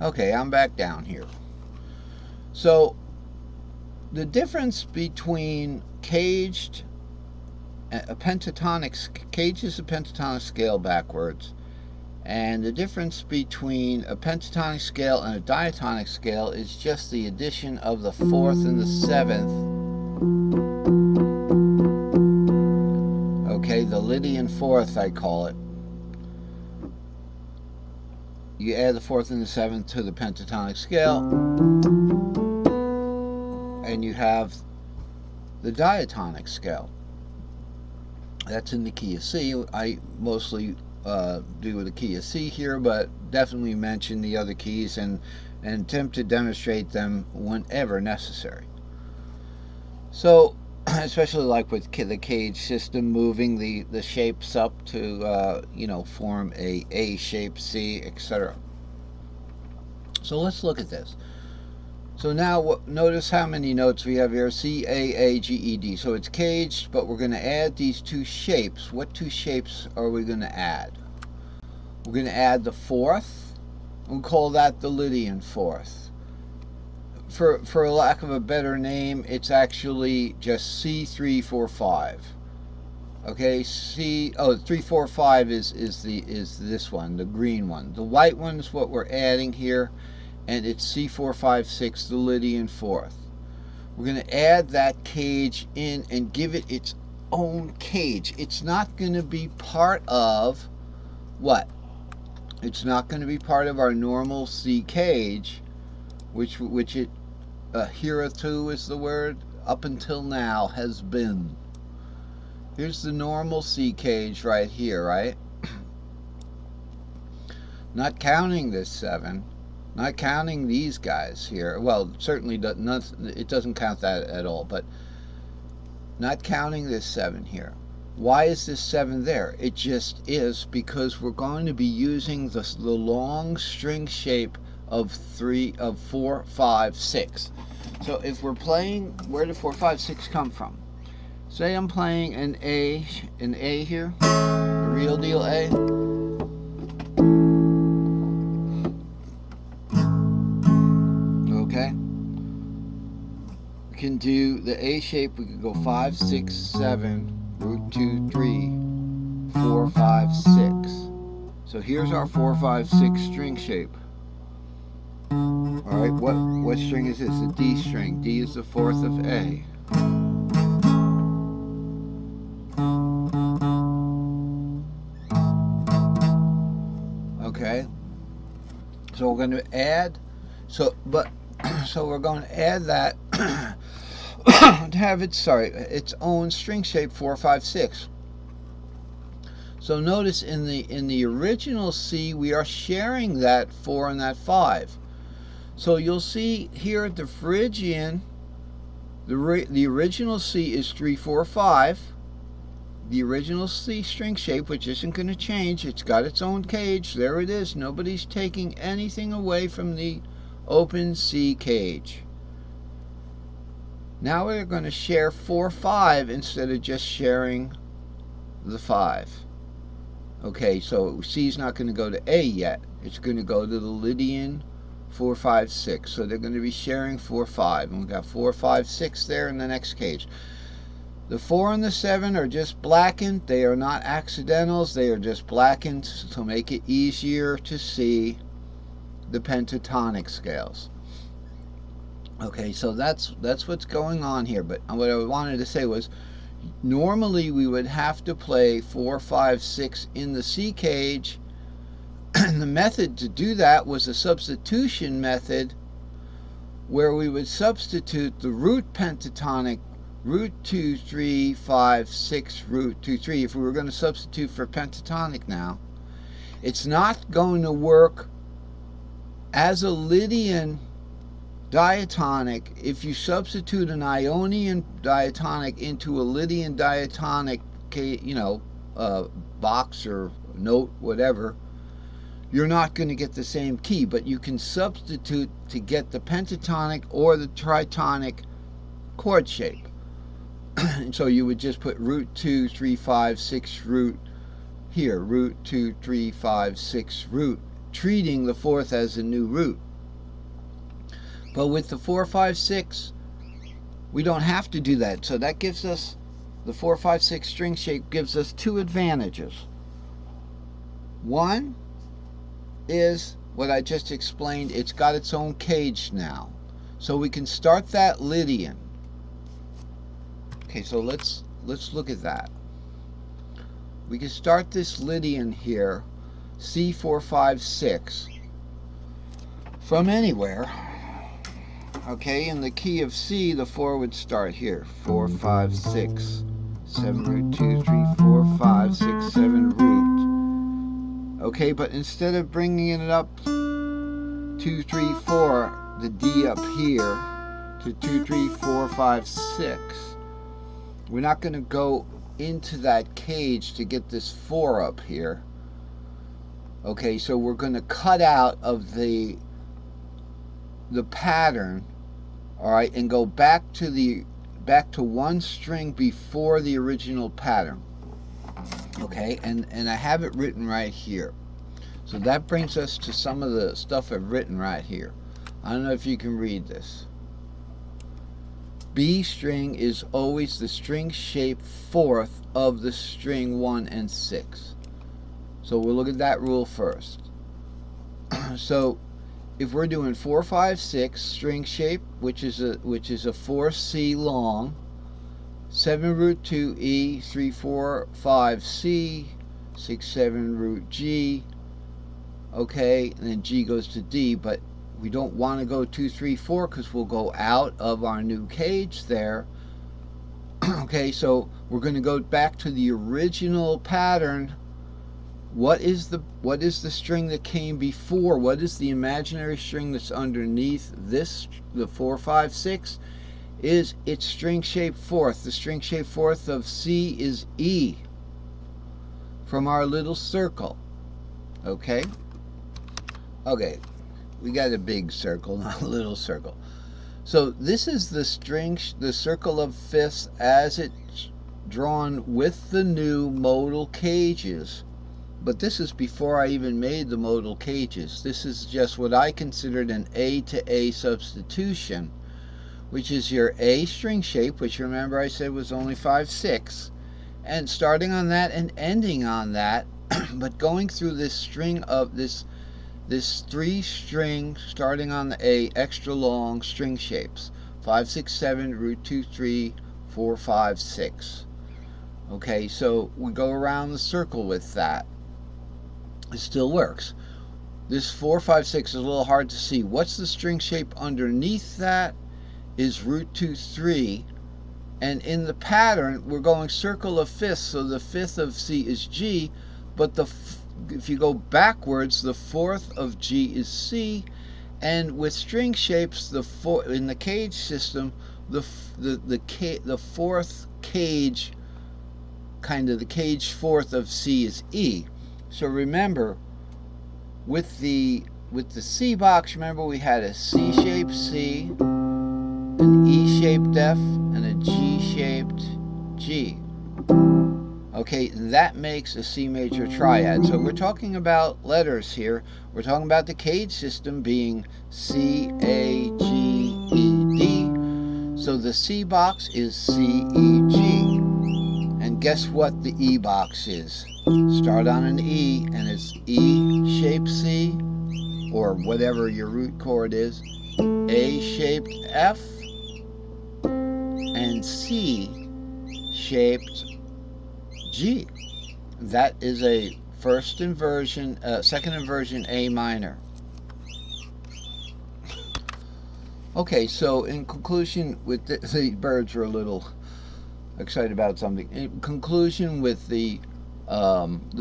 Okay, I'm back down here. So the difference between caged, a pentatonic, cage is a pentatonic scale backwards, and the difference between a pentatonic scale and a diatonic scale is just the addition of the fourth and the seventh. Okay, the Lydian fourth, I call it. You add the fourth and the seventh to the pentatonic scale, and you have the diatonic scale. That's in the key of C. I mostly do the key of C here, but definitely mention the other keys and attempt to demonstrate them whenever necessary. So, especially like with the cage system, moving the shapes up to form a shape, C, etc. So let's look at this. So now notice how many notes we have here, C, A, G, E, D. So it's caged, but we're going to add these two shapes. What two shapes are we going to add? We're going to add the fourth. We'll call that the Lydian fourth. For lack of a better name, it's actually just C345. Okay, 345 is this one, the green one. The white one is what we're adding here, and it's C456, the Lydian fourth. We're going to add that cage in and give it its own cage. It's not going to be part of what? It's not going to be part of our normal C cage, which it hitherto is the word, up until now has been. Here's the normal C cage right here, right? Not counting this 7, not counting these guys here. Well, certainly it doesn't count that at all, but not counting this 7 here. Why is this 7 there? It just is because we're going to be using the long string shape of 4, 5, 6. So if we're playing, where did 4, 5, 6 come from? Say I'm playing an A here, a real deal A. Okay. We can do the A shape. We could go 5, 6, 7, root 2, 3, 4, 5, 6. So here's our 4, 5, 6 string shape. Alright, what string is this? A D string. D is the fourth of A. Okay. So we're going to add so we're going to add that to have its own string shape 4, 5, 6. So notice in the original C we are sharing that 4 and that 5. So you'll see here at the Phrygian, the original C is 3, 4, 5. The original C string shape, which isn't going to change. It's got its own cage. There it is. Nobody's taking anything away from the open C cage. Now we're going to share 4, 5 instead of just sharing the 5. Okay, so C is not going to go to A yet. It's going to go to the Lydian 4, 5, 6. So they're going to be sharing 4, 5. And we've got 4, 5, 6 there in the next cage. The 4 and the 7 are just blackened. They are not accidentals. They are just blackened to make it easier to see the pentatonic scales. Okay, so that's what's going on here. But what I wanted to say was, normally we would have to play 4, 5, 6 in the C cage. And the method to do that was a substitution method where we would substitute the root pentatonic root 2, 3, 5, 6, root 2, 3. If we were going to substitute for pentatonic now, it's not going to work as a Lydian diatonic if you substitute an Ionian diatonic into a Lydian diatonic, box or note, whatever. You're not going to get the same key, but you can substitute to get the pentatonic or the tritonic chord shape. And so you would just put root 2, 3, 5, 6 root here, root 2, 3, 5, 6 root, treating the fourth as a new root. But with the 4, 5, 6, we don't have to do that. So that gives us, the 4, 5, 6 string shape gives us two advantages. One is what I just explained. It's got its own cage now. So we can start that Lydian. Okay, so let's look at that. We can start this Lydian here, C4, 5, 6, from anywhere. Okay, in the key of C, the 4 would start here. 4, 5, 6, 7 root 2, 3, 4, 5, 6, 7 root. Okay, but instead of bringing it up 2, 3, 4, the D up here to 2, 3, 4, 5, 6, we're not going to go into that cage to get this 4 up here. Okay, so we're going to cut out of the pattern, all right, and go back to one string before the original pattern. Okay, and I have it written right here. So that brings us to some of the stuff I've written right here. I don't know if you can read this. B string is always the string shape fourth of the string 1 and 6. So we'll look at that rule first. So if we're doing 4, 5, 6 string shape, which is a 4C long, 7 root 2 E, 3, 4, 5 C, 6, 7 root G, okay, and then G goes to D, but we don't want to go 2, 3, 4 because we'll go out of our new cage there. Okay, so we're going to go back to the original pattern. What is the string that came before? What is the imaginary string that's underneath this? The 4, 5, 6 is its string shape fourth. The string shape fourth of C is E from our little circle. Okay? Okay, we got a big circle, not a little circle. So this is the circle of fifths as it's drawn with the new modal cages. But this is before I even made the modal cages. This is just what I considered an A to A substitution, which is your A string shape, which remember I said was only 5, 6, and starting on that and ending on that, but going through this string of this 3 string starting on the A extra long string shapes. 5, 6, 7, root 2, 3, 4, 5, 6. Okay, so we go around the circle with that. It still works. This 4, 5, 6 is a little hard to see. What's the string shape underneath that is root 2, 3. And in the pattern, we're going circle of fifths, so the fifth of C is G, but if you go backwards, the fourth of G is C, and with string shapes, in the cage system, the fourth cage, kind of the cage fourth of C is E. So remember, with the C box, remember we had a C-shaped C, an E-shaped F, and a G-shaped G. Okay, that makes a C major triad. So we're talking about letters here. We're talking about the cage system being C, A, G, E, D. So the C box is C, E, G. And guess what the E box is? Start on an E, and it's E-shaped C, or whatever your root chord is, A-shaped F, and C-shaped G. That is a second inversion A minor. Okay, so in conclusion, with the birds are a little excited about something. In conclusion, with the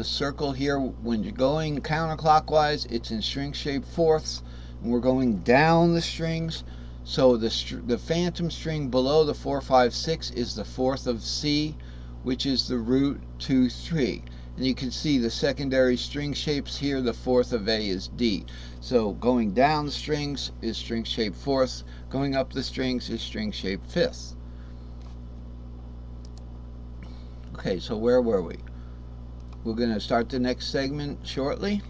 circle here, when you're going counterclockwise, it's in string shape fourths, and we're going down the strings. So the phantom string below the 4, 5, 6 is the fourth of C, which is the root 2, 3. And you can see the secondary string shapes here. The fourth of A is D. So going down the strings is string shape fourths. Going up the strings is string shape fifths. Okay, so where were we? We're going to start the next segment shortly.